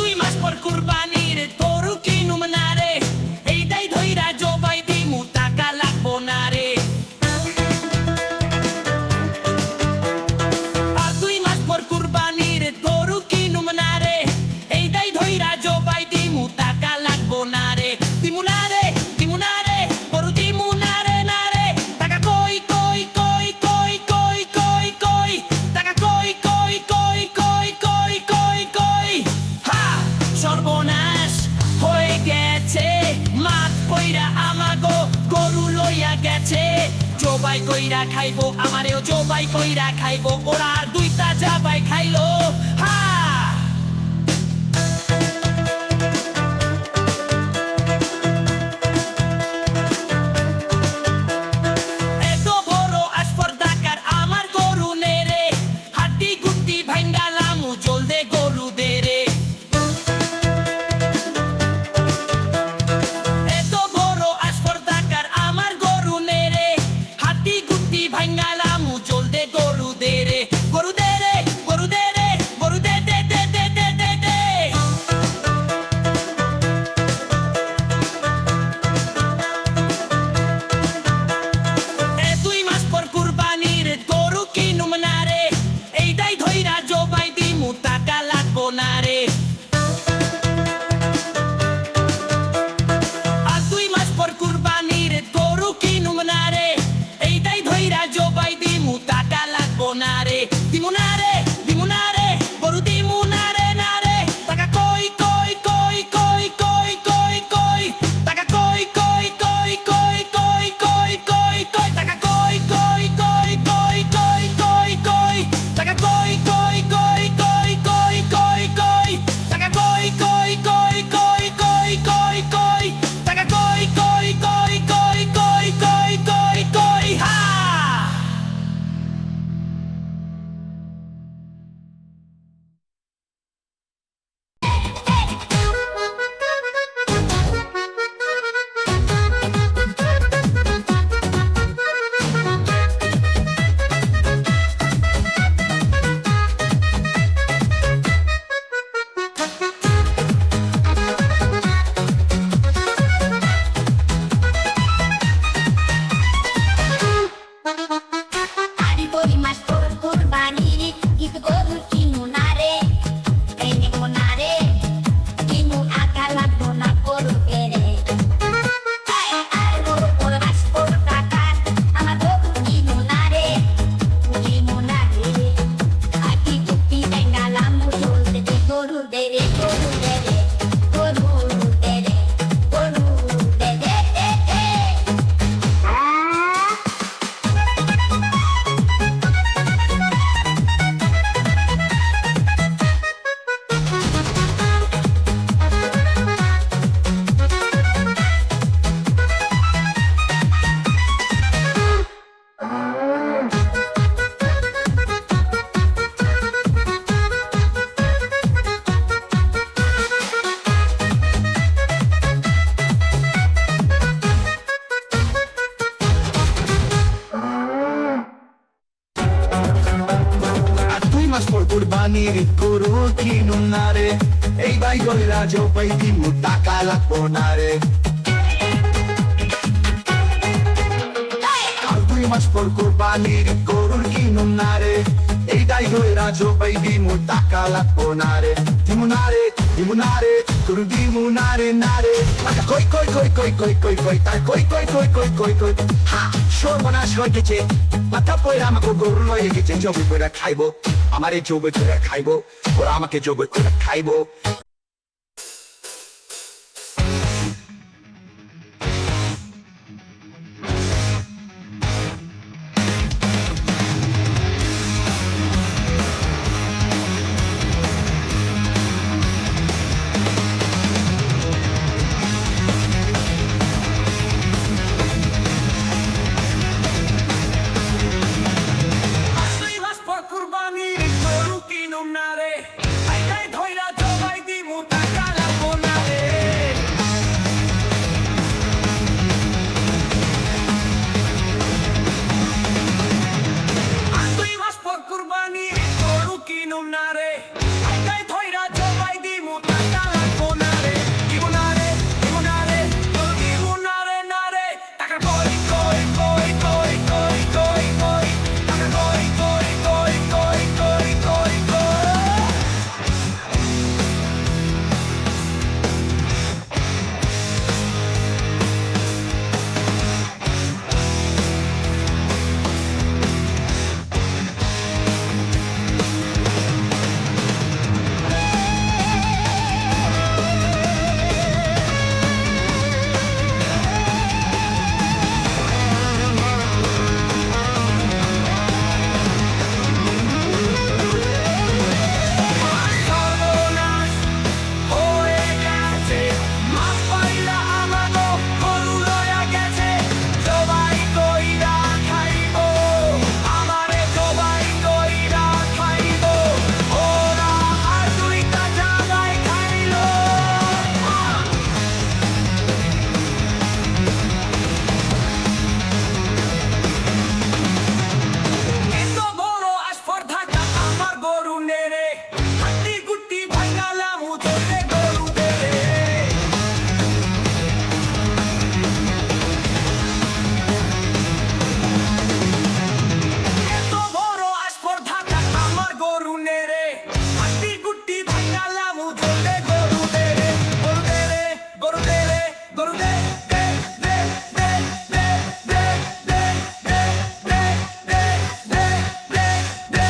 2 মাস পর কুরবানির গরু কিনুম না রে, এইটাই ধইরা জবাই দিমু টাকা লাগবো না রে। আর 2 মাস পর কুরবানির গরু কিনুম না রে, এইটাই ধইরা জবাই দিমু টাকা লাগবো না রে। দিমু না রে, দিমু না রে, গরু দিমু না রে, না রে। টাকা কই কই কই কই কই কই কই, টাকা কই কই কই কই কই কই কই। হা, সর্বনাশ হয়ে গেছে, মাঠ কইরা আমাগো গরু লইয়া গেছে। জবাই কইরা খাইবো, আমারেও জবাই কইরা খাইবো, ওরা আর 2টা জবাই খাইলো। হা, এত বড় আসপর্দাকার আমার গরু নেরে, হাড্ডি গুড্ডি ভাইঙ্গা লামু জলদে গরু দে রে। এত বড় আসপর্দাকার আমার গরু নেরে, হাড্ডি গুড্ডি ভাইঙ্গা লামু জলদে গরু দে রে। গরু দে রে, গরু দে রে, গরু দে দে দে দে দে দে দে। এ 2 মাস পর কুরবানির গরু কিনুম না রে, এইটাই ধইরা জবাই দিমু টাকা লাগবো না রে। আর 2 মাস পর কুরবানির গরু কিনুম না রে, এইটাই ধইরা জবাই দিমু টাকা লাগবো না রে। দিমু না রে, দিমু না রে, গরু দিমু না রে, না রে। টাকা কই কই কই কই কই কই কই, টাকা কই কই কই কই কই কই কই কই, টাকা কই কই কই কই কই কই কই, টাকা কই কই কই কই কই কই কই, টাকা কই কই কই কই কই কই কই, টাকা কই কই কই কই কই কই কই কই। হা, আরে 2 মাস পর কুরবানি ঈদ গরু কিনু না রে, এই নিমু না রে, কিনু আকা লাগবো না গরু পেরে। আর গরু 2 মাস পর টাকা আমার গরু কিনু না রে, কিনু না রে। আকি টুপি বেঙ্গালাম চলতে দে গরু দে রে, গরু দে রে, গরু দে রে, গরু দে দে দে দে। আর 2 মাস পর কুরবানির গরু কিনুম না রে, এই ভাই ধইরা জবাই দিমু টাকা লাগবো না রে। আর 2 মাস পর কুরবানির গরু কিনুম না রে, এইটাই ধইরা জবাই দিমু টাকা লাগবো না রে। দিমু না রে, দিমু না রে, গরু দিমু না রে, না রে। টাকা কই কই কই কই কই কই কই, তাই কই কই কই কই কই কই। হা, সর্বনাশ হয়ে গেছে, মাথা পয়রা আমাকে গরু লয়ে গেছে। জবাই করে খাইবো, আমারে জবাই করে খাইবো, ওরা আমাকে জবাই করে খাইবো। আর 2 মাস পর কুরবানির গরু কিনুম না রে, এইটাই ধইরা জবাই দিমু দিমু টাকা লাগবো না রে দিমু না রে দিমু না রে গরু দিমু না রে না রে টাকা কই কই কই কই কই কই কই টাকা কই কই কই কই কই কই কই সর্বনাশ হয়ে গেছে মাছ পাইলা আমাগো গরু লয়া গেছে সবাই কইরা খাইবো আমারে সবাই কইরা খাইবো ওরা আর দুইটা জায়গায় খাইলো এত বড় আস্পর্ধাটা আমার গরু নেড়ে হাড্ডি গুড্ডি ভাঙালাম উঠোতে গরু দেরে এত বড় আস্পর্ধাটা আমার গরু নেড়ে হাড্ডি গুড্ডি ভাঙালাম উঠোতে গরু দেরে গরু দেরে গরু দেরে গরু দে দে দে দে দে দে দে দে দে দে দে দে দে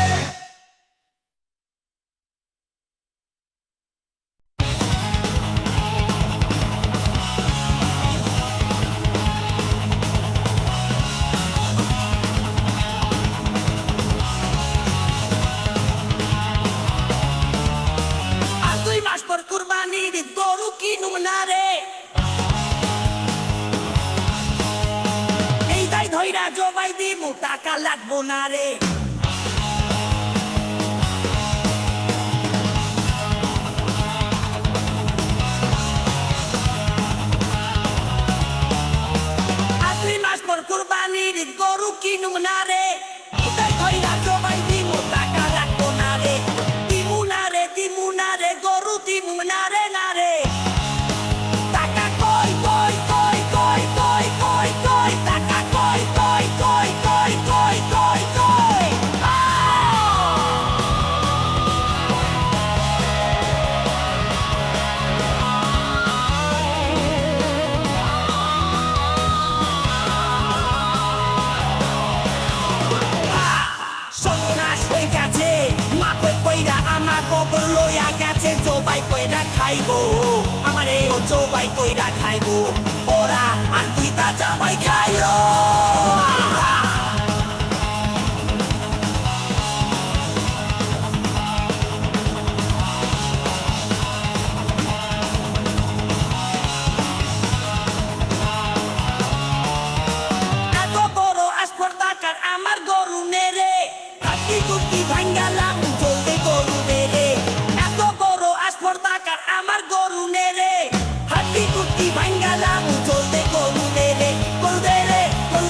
আর 2 মাস পর কুরবানির গরু কিনুম না রে এই দাই ধইরা জবাই দিমু টাকা লাগবো না রে আর 2 মাস পর কুরবানির গরু কিনুম না রে এই দাই ধইরা জবাই দিমু টাকা লাগবো না রে দিমু না রে দিমু না রে গরু দিমু না রে না রে টাকা কই কই কই কই কই কই কই টাকা কই কই কই কই কই কই কই সন্ন্যাস হয়ে গেছে মাপে কইরা আমার গোবর লইয়া গেছে জবাই কইরা খাইবো আমারে ও জবাই কইরা খাইবো ওরা আর দুইটা জবাই খাইলো এত বড় আস্পর্ধাকার আমার গরু নেড়ে হাড্ডি গুড্ডি ভাঙ্গালাম চলতে গরু নেড়ে এত বড় আস্পর্ধাকার আমার গরু নেড়ে হাড্ডি গুড্ডি ভাঙ্গালাম চলতে গরু নেড়ে গরু দেরে গরু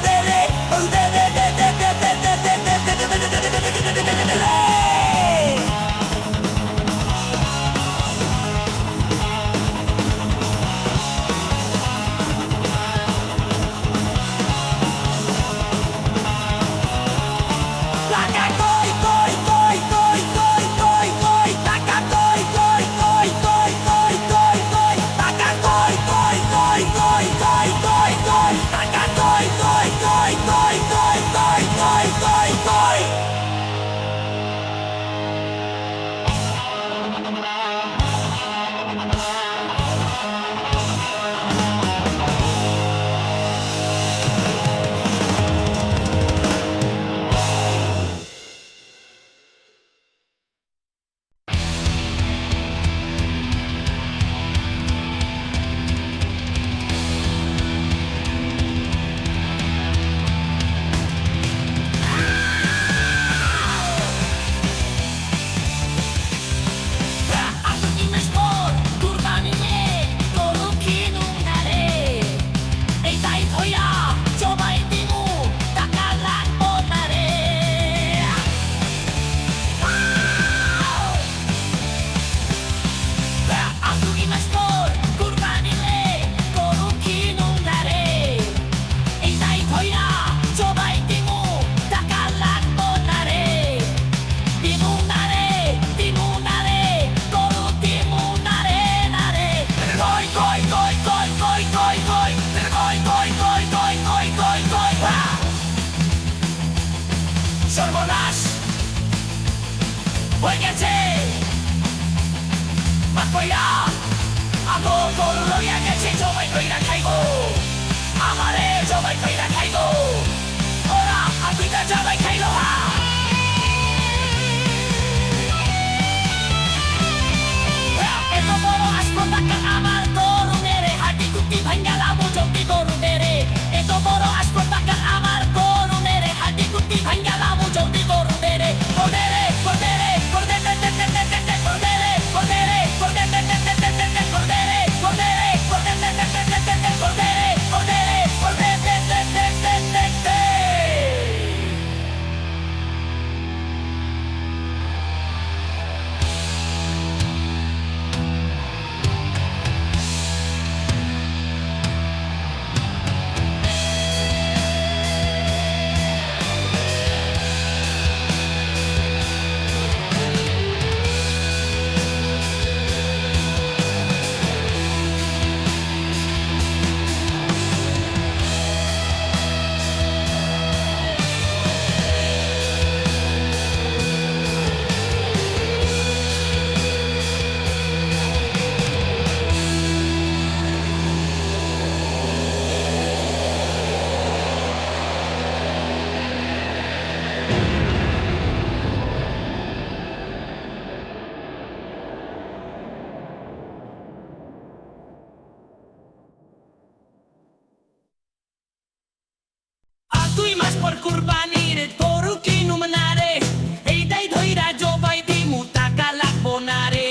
হয়ে গেছে মাত কইরা আগো গরু লইয়া গেছে জবাই কইরা খাইবো আমারে জবাই কইরা খাইবো ওরা আর দুইটা জবাই খাইলো হা এত বড় হাসপাতাল আমার তরুণের হাঁটি কুটি ভাঙ্গা লাবো জমি গরুদের এত বড় হাসপাতাল আমার তরুণের হাঁটি কুটি ভাঙ্গা লাবো জমি গরুদের কোদেরে কোদেরে কোদেরে কোদেরে কোদেরে কোদেরে কোদেরে কোদেরে দুই মাস পর কুরবানির গরু কিনুম না রে এইটাই ধইরা জবাই দিমু টাকা লাগবো না রে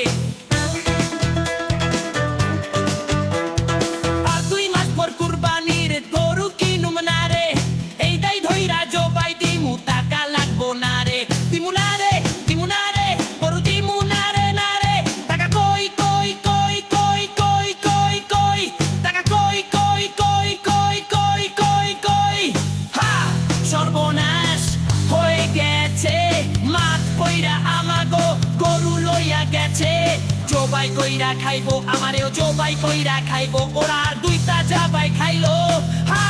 আর 2 মাস পর কুরবানির গরু কিনুম না রে এইটাই ধইরা জবাই দিমু টাকা লাগবো না রে দিমু না রে গরু দিমু না রে টাকা কই কই কই কই কই কই কই টাকা কই কই কই কই কই কই কই হা সর্বনাশ হয়ে গেছে মাত কইরা আমাগো গরু লইয়া গেছে জবাই কইরা খাইবো আমারেও জবাই কইরা খাইবো ওরা আর দুইটা জবাই খাইলো হা